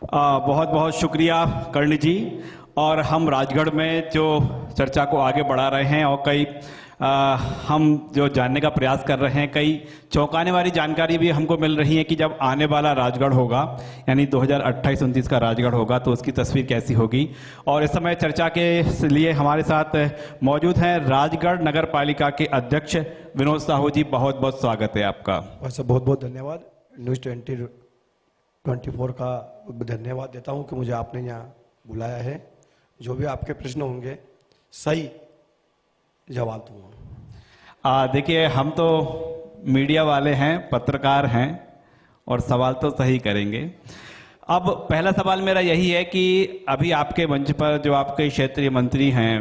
बहुत बहुत शुक्रिया कर्णी जी। और हम राजगढ़ में जो चर्चा को आगे बढ़ा रहे हैं और कई हम जो जानने का प्रयास कर रहे हैं, कई चौंकाने वाली जानकारी भी हमको मिल रही है कि जब आने वाला राजगढ़ होगा, यानी 2028-29 का राजगढ़ होगा, तो उसकी तस्वीर कैसी होगी। और इस समय चर्चा के लिए हमारे साथ मौजूद हैं राजगढ़ नगर पालिका के अध्यक्ष विनोद साहू जी। बहुत बहुत स्वागत है आपका। वैसे बहुत बहुत धन्यवाद। न्यूज़ 2024 का धन्यवाद देता हूं कि मुझे आपने यहाँ बुलाया है। जो भी आपके प्रश्न होंगे सही जवाब दूंगा। देखिए, हम तो मीडिया वाले हैं, पत्रकार हैं और सवाल तो सही करेंगे। अब पहला सवाल मेरा यही है कि अभी आपके मंच पर जो आपके क्षेत्रीय मंत्री हैं,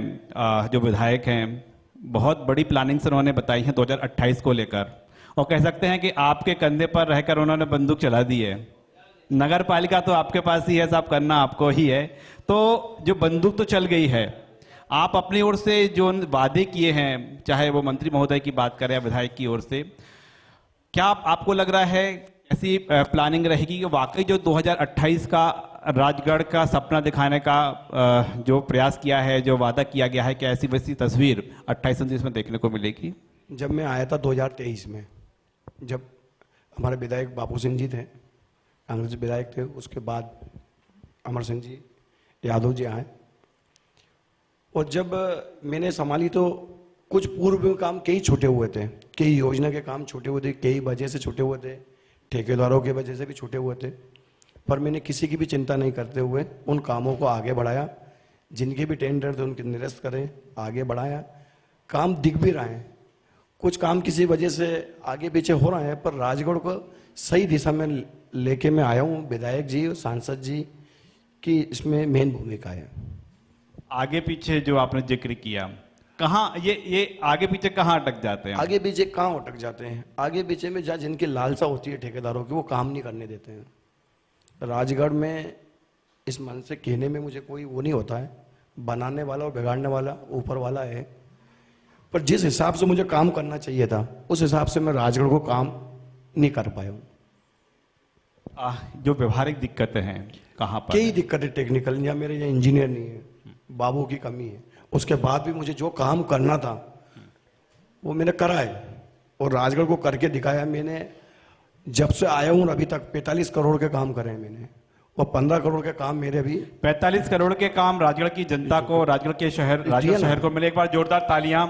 जो विधायक हैं, बहुत बड़ी प्लानिंग्स उन्होंने बताई हैं 2028 को लेकर, और कह सकते हैं कि आपके कंधे पर रहकर उन्होंने बंदूक चला दी है। नगर पालिका तो आपके पास ही है, सब करना आपको ही है। तो जो बंदूक तो चल गई है, आप अपनी ओर से जो वादे किए हैं, चाहे वो मंत्री महोदय की बात करें या विधायक की ओर से, क्या आपको लग रहा है ऐसी प्लानिंग रहेगी कि वाकई जो 2028 का राजगढ़ का सपना दिखाने का जो प्रयास किया है, जो वादा किया गया है, क्या ऐसी वैसी तस्वीर 28-29 में देखने को मिलेगी? जब मैं आया था 2023 में, जब हमारे विधायक बाबू सिंह जी थे, कांग्रेस विधायक थे, उसके बाद अमर सिंह जी यादव जी आए, और जब मैंने संभाली तो कुछ पूर्व में काम कई छूटे हुए थे, कई योजना के काम छूटे हुए थे, कई वजह से छूटे हुए थे, ठेकेदारों की वजह से भी छूटे हुए थे। पर मैंने किसी की भी चिंता नहीं करते हुए उन कामों को आगे बढ़ाया। जिनके भी टेंडर थे उनके निरस्त करें, आगे बढ़ाया। काम दिख भी रहे हैं, कुछ काम किसी वजह से आगे पीछे हो रहा है, पर राजगढ़ को सही दिशा में लेके मैं आया हूँ। विधायक जी और सांसद जी की इसमें मेन भूमिका है। आगे पीछे जो आपने जिक्र किया, कहाँ ये आगे पीछे कहाँ अटक जाते हैं? आगे पीछे कहाँ अटक जाते हैं? आगे पीछे में जहाँ जिनकी लालसा होती है ठेकेदारों की, वो काम नहीं करने देते हैं। राजगढ़ में इस मन से कहने में मुझे कोई वो नहीं होता है, बनाने वाला और बिगाड़ने वाला ऊपर वाला है। पर जिस हिसाब से मुझे काम करना चाहिए था, उस हिसाब से मैं राजगढ़ को काम नहीं कर पाया हूँ। जो व्यवहारिक दिक्कतें हैं कहाँ पर? कई दिक्कतें टेक्निकल, या मेरे यहाँ इंजीनियर नहीं है, बाबू की कमी है। उसके बाद भी मुझे जो काम करना था वो मैंने करा है और राजगढ़ को करके दिखाया। मैंने जब से आया हूँ अभी तक 45 करोड़ के काम करे हैं मैंने, और 15 करोड़ के काम मेरे अभी 45 करोड़ के काम राजगढ़ की जनता को, राजगढ़ के राजगढ़ शहर को मिले। एक बार जोरदार तालियां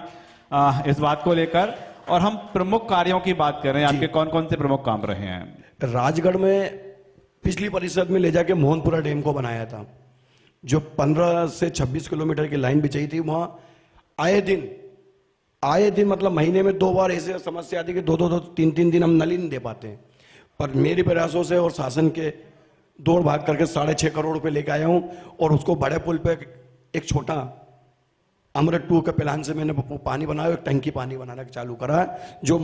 इस बात को लेकर। और हम प्रमुख कार्यों की बात कर रहे हैं, आपके कौन कौन से प्रमुख काम रहे हैं? राजगढ़ में पिछली परिषद में ले जाके मोहनपुरा डैम को बनाया था, जो 15 से 26 किलोमीटर की लाइन भी चाहिए थी। वहां आए दिन मतलब महीने में 2 बार ऐसे समस्या आती कि 2-3 दिन हम नली नहीं दे पाते हैं। पर मेरे प्रयासों से और शासन के दौड़ भाग करके 6.5 करोड़ रुपए लेके आया हूं, और उसको बड़े पुल पे एक छोटा अमृत 2 के प्लान से मैंने पानी बनाया, एक टंकी पानी बनाना चालू करा है, जो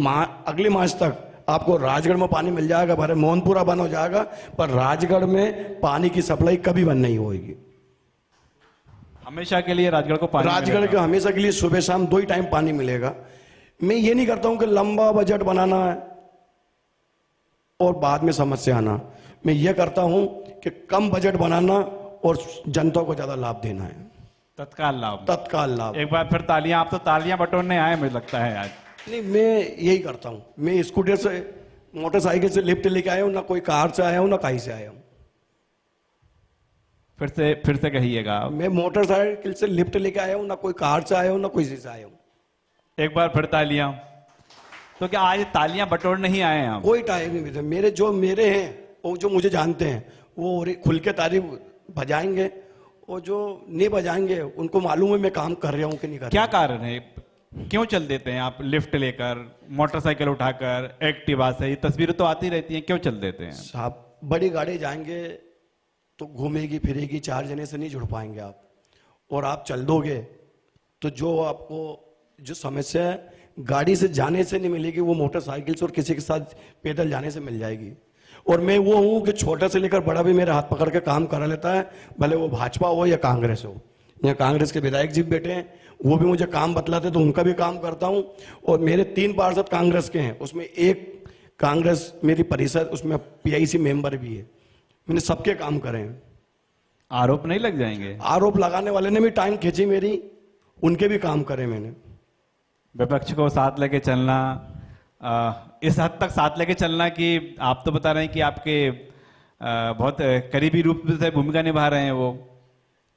अगले मार्च तक आपको राजगढ़ में पानी मिल जाएगा। भले मोहनपुरा बंद हो जाएगा, पर राजगढ़ में पानी की सप्लाई कभी बंद नहीं होगी। हमेशा के लिए राजगढ़ को पानी, राजगढ़ के हमेशा के लिए सुबह शाम 2 ही टाइम पानी मिलेगा। मैं ये नहीं करता हूं कि लंबा बजट बनाना है और बाद में समस्या आना। मैं ये करता हूं कि कम बजट बनाना और जनता को ज्यादा लाभ देना है, तत्काल लाभ। एक बार फिर तालियां, आप तो तालियां बटोरने आए मुझे लगता है आज। नहीं, मैं यही करता हूं। मैं स्कूटर से, मोटरसाइकिल से लिफ्ट लेके आया हूं, ना कोई कार से आया हूं, ना कहीं से आया हूं। फिर से कहिएगा। मैं मोटरसाइकिल से लिफ्ट लेके आया हूं, ना कोई कार से आया हूं, ना कोई से आया हूं। एक बार फिर तालियां। तो क्या आज तालियां बटोरने नहीं आए हैं? कोई टाइम नहीं। मेरे हैं वो जो मुझे जानते हैं वो खुल के तारीफ बजाएंगे, और जो नहीं बजाएंगे उनको मालूम है मैं काम कर रहा हूं कि नहीं कर रहा। क्या कारण है, क्यों चल देते हैं आप लिफ्ट लेकर, मोटरसाइकिल उठाकर, एक्टिवा से? ये तस्वीरें तो आती रहती हैं, क्यों चल देते हैं साहब? बड़ी गाड़ी जाएंगे तो घूमेगी फिरेगी, 4 जने से नहीं जुड़ पाएंगे आप, और आप चल दोगे तो जो आपको जो समस्या गाड़ी से जाने से नहीं मिलेगी, वो मोटरसाइकिल से और किसी के साथ पैदल जाने से मिल जाएगी। और मैं वो हूं कि छोटे से लेकर बड़ा भी मेरे हाथ पकड़ के काम करा लेता है, भले वो भाजपा हो या कांग्रेस हो। या कांग्रेस के विधायक जी बैठे हैं, वो भी मुझे काम बतलाते तो उनका भी काम करता हूं। और मेरे 3 पार्षद कांग्रेस के हैं, उसमें एक कांग्रेस मेरी परिषद, उसमें PIC मेंबर भी है, मैंने सबके काम करे हैं। आरोप नहीं लग जाएंगे? आरोप लगाने वाले ने भी टाइम खींची मेरी, उनके भी काम करे मैंने। विपक्ष को साथ लेके चलना, इस हद तक साथ लेके चलना कि आप तो बता रहे हैं कि आपके बहुत करीबी रूप से भूमिका निभा रहे हैं वो।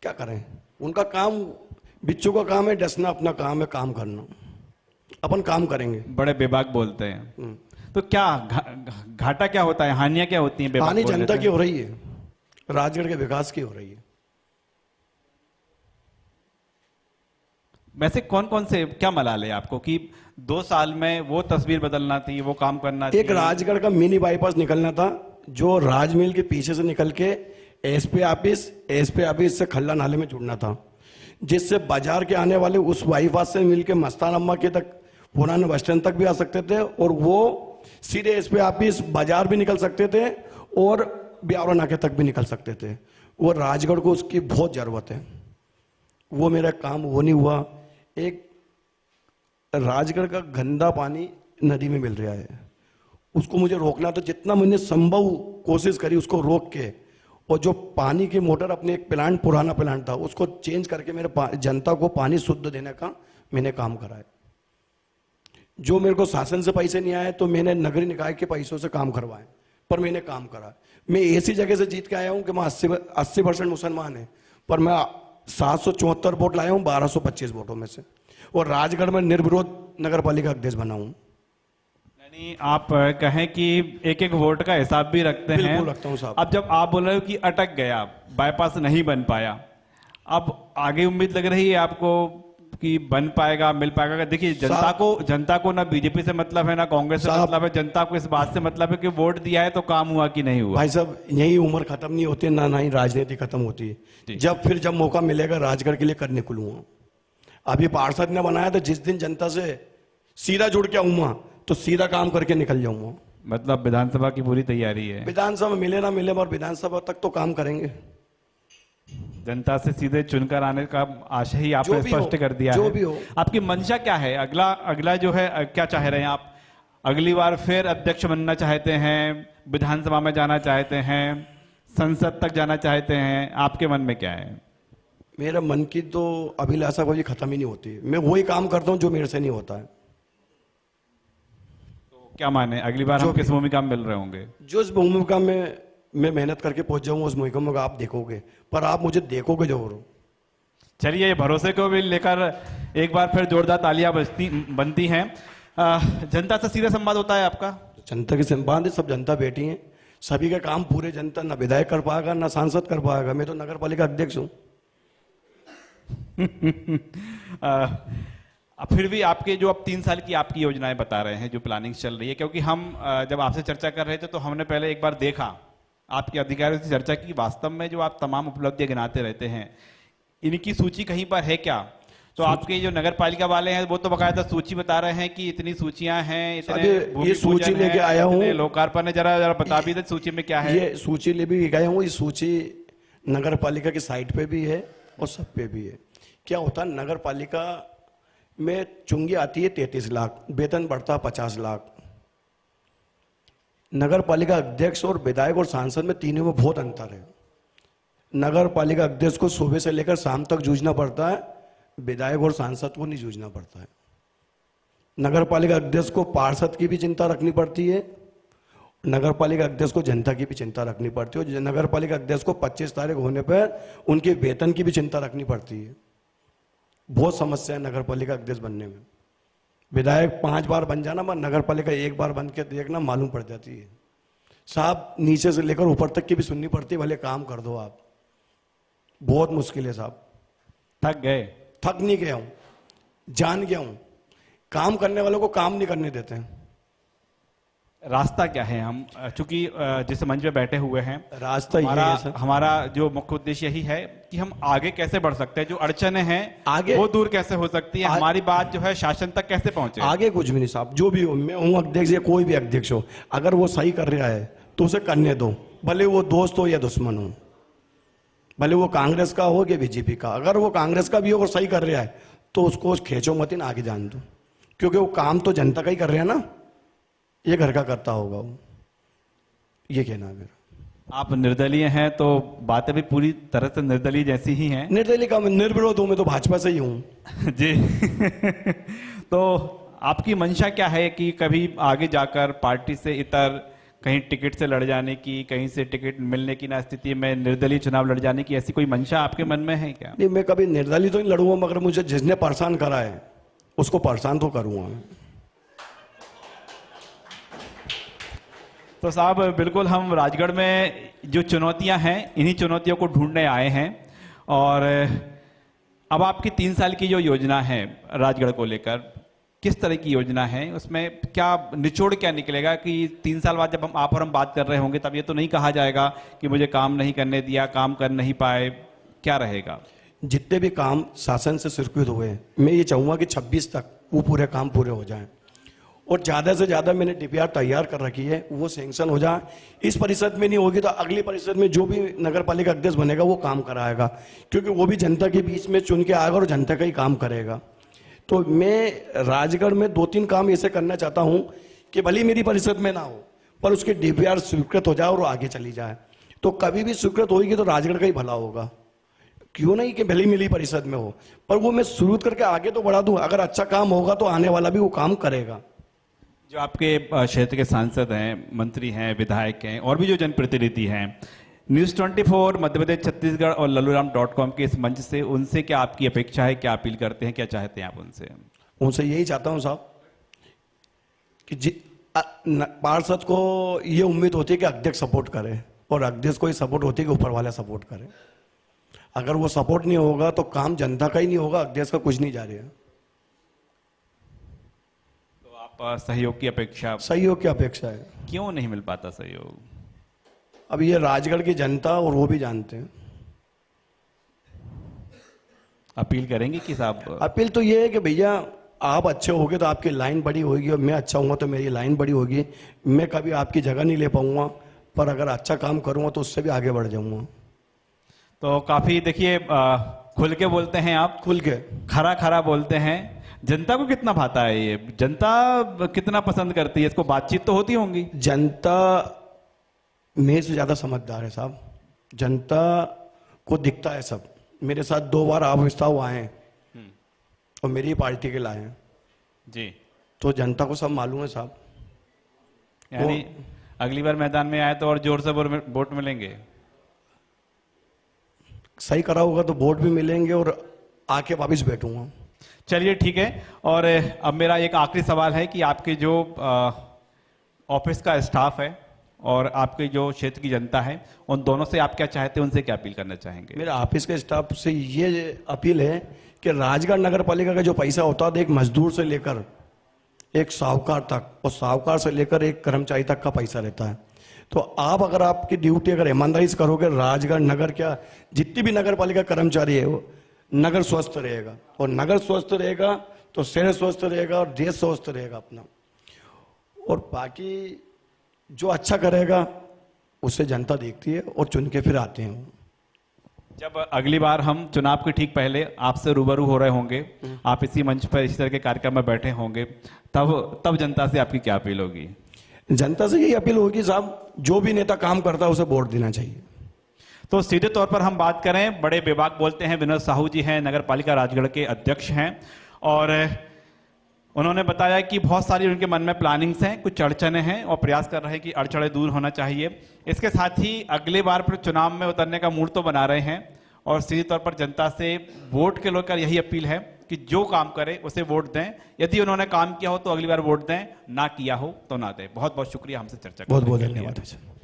क्या करें, उनका काम, बिच्चू का काम है डसना, अपना काम है काम करना, अपन काम करेंगे। बड़े बेबाक बोलते हैं। तो क्या घाटा क्या होता है, हानियां क्या होती हैं बेबाक हानि बोलने जनता से? की हो रही है, राजगढ़ के विकास की हो रही है। वैसे कौन कौन से क्या मलाल है आपको कि 2 साल में वो तस्वीर बदलना थी, वो काम करना थी? एक राजगढ़ का मिनी बाईपास निकलना था, जो राजमहल के पीछे से निकल के एसपी ऑफिस से खल्ला नाले में जुड़ना था, जिससे बाजार के आने वाले उस बाईपास से मिलके मस्तान अम्मा के तक, पुराने बस स्टैंड तक भी आ सकते थे, और वो सीधे एसपी ऑफिस बाजार भी निकल सकते थे और ब्यावरा नाके तक भी निकल सकते थे। वो राजगढ़ को उसकी बहुत जरूरत है। वो मेरा काम वो नहीं हुआ। एक राजगढ़ का गंदा पानी नदी में मिल रहा है, उसको मुझे रोकना था। जितना मैंने संभव कोशिश करी उसको रोक के, और जो पानी की मोटर, अपने एक प्लांट, पुराना प्लांट था, उसको चेंज करके मेरे जनता को पानी शुद्ध देने का मैंने काम करा है। जो मेरे को शासन से पैसे नहीं आए तो मैंने नगरीय निकाय के पैसों से काम करवाए, पर मैंने काम करा। मैं ऐसी जगह से जीत के आया हूं कि मैं 80% मुसलमान है, पर मैं 774 वोट लाया हूं 1225 वोटों में से, और राजगढ़ में निर्विरोध नगर पालिका अध्यक्ष बना हूं। यानी आप कहें कि एक एक वोट का हिसाब भी रखते हैं? बिल्कुल रखता हूं साहब। अब जब आप बोल रहे हो कि अटक गया, बाईपास नहीं बन पाया, अब आगे उम्मीद लग रही है आपको कि बन पाएगा, मिल पाएगा? देखिए, जनता को ना बीजेपी से मतलब है, ना कांग्रेस से मतलब है। जनता को इस बात से मतलब है कि वोट दिया है तो काम हुआ कि नहीं हुआ। भाई साहब, यही उम्र खत्म नहीं होती, ना ही राजनीति खत्म होती है। जब मौका मिलेगा राजगढ़ के लिए कर निकलूंगा। अभी पार्षद ने बनाया था, जिस दिन जनता से सीधा जुड़ के आऊंगा तो सीधा काम करके निकल जाऊंगा। मतलब विधानसभा की पूरी तैयारी है? विधानसभा मिले ना मिले, और विधानसभा तक तो काम करेंगे। जनता से सीधे चुनकर आने का आशय ही आपने जो भी स्पष्ट हो, कर दिया जो है। भी हो। आपकी मंशा क्या है? अगला जो है, क्या चाह रहे हैं आप? अगली बार फिर अध्यक्ष बनना चाहते हैं, विधानसभा में जाना चाहते हैं, संसद तक जाना चाहते हैं? आपके मन में क्या है? मेरा मन की तो अभिलाषा कभी खत्म ही नहीं होती। मैं वही काम करता हूँ जो मेरे से नहीं होता है। तो क्या माने, अगली बार हम किस भूमिका में मिल रहे होंगे? जो इस भूमिका में मैं मेहनत करके पहुंच जाऊंगा, उस भूमिका में आप देखोगे, पर आप मुझे देखोगे जरूर। चलिए, भरोसे को भी लेकर एक बार फिर जोरदार तालियां बनती हैं। जनता से सीधा संवाद होता है आपका? जनता के संवाद है, सब जनता बैठी है, सभी का काम पूरे जनता, ना विधायक कर पाएगा ना सांसद कर पाएगा। मैं तो नगर पालिका अध्यक्ष हूँ। फिर भी आपके जो अब 3 साल की आपकी योजनाएं बता रहे हैं, जो प्लानिंग चल रही है, क्योंकि हम जब आपसे चर्चा कर रहे थे तो हमने पहले एक बार देखा, आपके अधिकारियों से चर्चा की, वास्तव में जो आप तमाम उपलब्धियां गिनाते रहते हैं, इनकी सूची कहीं पर है क्या? तो आपके जो नगर पालिका वाले हैं वो तो बकायदा सूची बता रहे हैं कि इतनी सूचियां हैं, इतने ये सूची लेके आया हूँ, लोकार्पण है। जरा बता भी दे सूची में क्या है। ये सूची ले भी गया हूँ। ये सूची नगर पालिका की साइट पे भी है और सब पे भी है। क्या होता है, नगर पालिका में चुंगी आती है 33 लाख, वेतन बढ़ता 50 लाख। नगर पालिका अध्यक्ष और विधायक और सांसद में तीनों में बहुत अंतर है। नगर पालिका अध्यक्ष को सुबह से लेकर शाम तक जूझना पड़ता है, विधायक और सांसद को नहीं जूझना पड़ता है। नगर पालिका अध्यक्ष को पार्षद की भी चिंता रखनी पड़ती है, नगर पालिका अध्यक्ष को जनता की भी चिंता रखनी पड़ती है, और नगर पालिका अध्यक्ष को 25 तारीख होने पर उनके वेतन की भी चिंता रखनी पड़ती है। बहुत समस्या है नगर पालिका अध्यक्ष बनने में। विधायक 5 बार बन जाना, पर नगर पालिका 1 बार बन के देखना मालूम पड़ जाती है। साहब, नीचे से लेकर ऊपर तक की भी सुननी पड़ती है, भले काम कर दो आप। बहुत मुश्किल है साहब। थक गए? थक नहीं गया हूं, जान गया हूं। काम करने वालों को काम नहीं करने देते हैं। रास्ता क्या है? हम चूंकि जिस मंच पे बैठे हुए हैं, रास्ता ये है सर, हमारा जो मुख्य उद्देश्य यही है कि हम आगे कैसे बढ़ सकते हैं, जो अड़चने हैं आगे वो दूर कैसे हो सकती है, हमारी बात जो है शासन तक कैसे पहुंचे। आगे कुछ भी नहीं साहब, जो भी हो, मैं हूं अध्यक्ष या कोई भी अध्यक्ष हो, अगर वो सही कर रहा है तो उसे करने दो, भले वो दोस्त हो या दुश्मन हो, भले वो कांग्रेस का हो या बीजेपी का। अगर वो कांग्रेस का भी हो और सही कर रहा है तो उसको खींचो मत, आगे जान दो, क्योंकि वो काम तो जनता का ही कर रहा है ना, ये घर का करता होगा वो। ये कहना है मेरा। आप निर्दलीय हैं तो बातें भी पूरी तरह से निर्दलीय जैसी ही हैं। निर्दलीय का निर्विरोध हूं, मैं तो भाजपा से ही हूं। जी। तो आपकी मंशा क्या है कि कभी आगे जाकर पार्टी से इतर कहीं टिकट से लड़ जाने की, कहीं से टिकट मिलने की ना स्थिति में निर्दलीय चुनाव लड़ जाने की, ऐसी कोई मंशा आपके मन में है क्या? नहीं, मैं कभी निर्दलीय तो नहीं लड़ूंगा, मगर मुझे जिसने परेशान करा है उसको परेशान तो करूंगा। तो साहब बिल्कुल हम राजगढ़ में जो चुनौतियां हैं इन्हीं चुनौतियों को ढूंढने आए हैं। और अब आपकी 3 साल की जो योजना है राजगढ़ को लेकर, किस तरह की योजना है, उसमें क्या निचोड़ क्या निकलेगा कि 3 साल बाद जब हम बात कर रहे होंगे तब ये तो नहीं कहा जाएगा कि मुझे काम नहीं करने दिया, काम कर नहीं पाए, क्या रहेगा? जितने भी काम शासन से स्वीकृत हुए, मैं ये चाहूंगा कि 26 तक वो पूरे काम पूरे हो जाएं, और ज़्यादा से ज़्यादा मैंने डीपीआर तैयार कर रखी है, वो सैंक्शन हो जाए। इस परिषद में नहीं होगी तो अगली परिषद में जो भी नगर पालिका अध्यक्ष बनेगा वो काम कराएगा, क्योंकि वो भी जनता के बीच में चुन के आएगा और जनता का ही काम करेगा। तो मैं राजगढ़ में 2-3 काम ऐसे करना चाहता हूं कि भले मेरी परिषद में ना हो पर उसके डीपीआर स्वीकृत हो जाए और आगे चली जाए। तो कभी भी स्वीकृत होगी तो राजगढ़ का ही भला होगा। क्यों नहीं कि भले मेरी परिषद में हो, पर वो मैं शुरू करके आगे तो बढ़ा दूं। अगर अच्छा काम होगा तो आने वाला भी वो काम करेगा। जो आपके क्षेत्र के सांसद हैं, मंत्री हैं, विधायक हैं और भी जो जनप्रतिनिधि हैं, न्यूज़ 24 मध्य प्रदेश छत्तीसगढ़ और लल्लूराम.com के इस मंच से उनसे क्या आपकी अपेक्षा है, क्या अपील करते हैं, क्या चाहते हैं आप उनसे? उनसे यही चाहता हूं साहब कि पार्षद को ये उम्मीद होती है कि अध्यक्ष सपोर्ट करे, और अध्यक्ष को ये सपोर्ट होती है कि ऊपर वाला सपोर्ट करे। अगर वो सपोर्ट नहीं होगा तो काम जनता का ही नहीं होगा, अध्यक्ष का कुछ नहीं जा रहा है। तो आप सहयोग की अपेक्षा? सहयोग की अपेक्षा है। क्यों नहीं मिल पाता सहयोग? अब ये राजगढ़ की जनता और वो भी जानते हैं। अपील करेंगे कि साहब? अपील तो ये है कि भैया आप अच्छे होगे तो आपकी लाइन बड़ी होगी, और मैं अच्छा हूँगा तो मेरी लाइन बड़ी होगी। मैं कभी आपकी जगह नहीं ले पाऊंगा, पर अगर अच्छा काम करूंगा तो उससे भी आगे बढ़ जाऊंगा। तो काफी देखिए खुल के बोलते हैं आप, खुल के खरा खरा बोलते हैं। जनता को कितना भाता है ये? जनता कितना पसंद करती है इसको? बातचीत तो होती होंगी। जनता मेरे से ज्यादा समझदार है साहब। जनता को दिखता है सब। मेरे साथ 2 बार आप विस्ताव आए हैं और मेरी पार्टी के लाए हैं जी, तो जनता को सब मालूम है साहब। यानी अगली बार मैदान में आए तो और जोर से वोट मिलेंगे। सही करा होगा तो वोट भी मिलेंगे और आके वापिस बैठूंगा। चलिए ठीक है। और अब मेरा एक आखिरी सवाल है कि आपके जो ऑफिस का स्टाफ है और आपके जो क्षेत्र की जनता है, उन दोनों से आप क्या चाहते हैं, उनसे क्या अपील करना चाहेंगे? मेरे ऑफिस के स्टाफ से ये अपील है कि राजगढ़ नगर पालिका का जो पैसा होता है एक मजदूर से लेकर एक साहूकार तक, और साहूकार से लेकर एक कर्मचारी तक का पैसा रहता है। तो आप अगर आपकी ड्यूटी अगर ईमानदारी से करोगे, राजगढ़ नगर क्या जितनी भी नगर पालिका कर्मचारी है वो नगर स्वस्थ रहेगा, और नगर स्वस्थ रहेगा तो शहर स्वस्थ रहेगा और देश स्वस्थ रहेगा अपना। और बाकी जो अच्छा करेगा उसे जनता देखती है और चुन के फिर आते हैं। जब अगली बार हम चुनाव के ठीक पहले आपसे रूबरू हो रहे होंगे, आप इसी मंच पर इसी तरह के कार्यक्रम में बैठे होंगे, तब जनता से आपकी क्या अपील होगी? जनता से यही अपील होगी साहब, जो भी नेता काम करता है उसे वोट देना चाहिए। तो सीधे तौर पर हम बात करें, बड़े बेबाक बोलते हैं। विनोद साहू जी हैं, नगर पालिका राजगढ़ के अध्यक्ष हैं, और उन्होंने बताया कि बहुत सारी उनके मन में प्लानिंग्स हैं, कुछ अड़चने हैं और प्रयास कर रहे हैं कि अड़चने दूर होना चाहिए। इसके साथ ही अगले बार फिर चुनाव में उतरने का मूड तो बना रहे हैं, और सीधे तौर पर जनता से वोट के लेकर यही अपील है कि जो काम करे उसे वोट दें। यदि उन्होंने काम किया हो तो अगली बार वोट दें, ना किया हो तो ना दें। बहुत बहुत शुक्रिया हमसे चर्चा करने के लिए। बहुत बहुत धन्यवाद।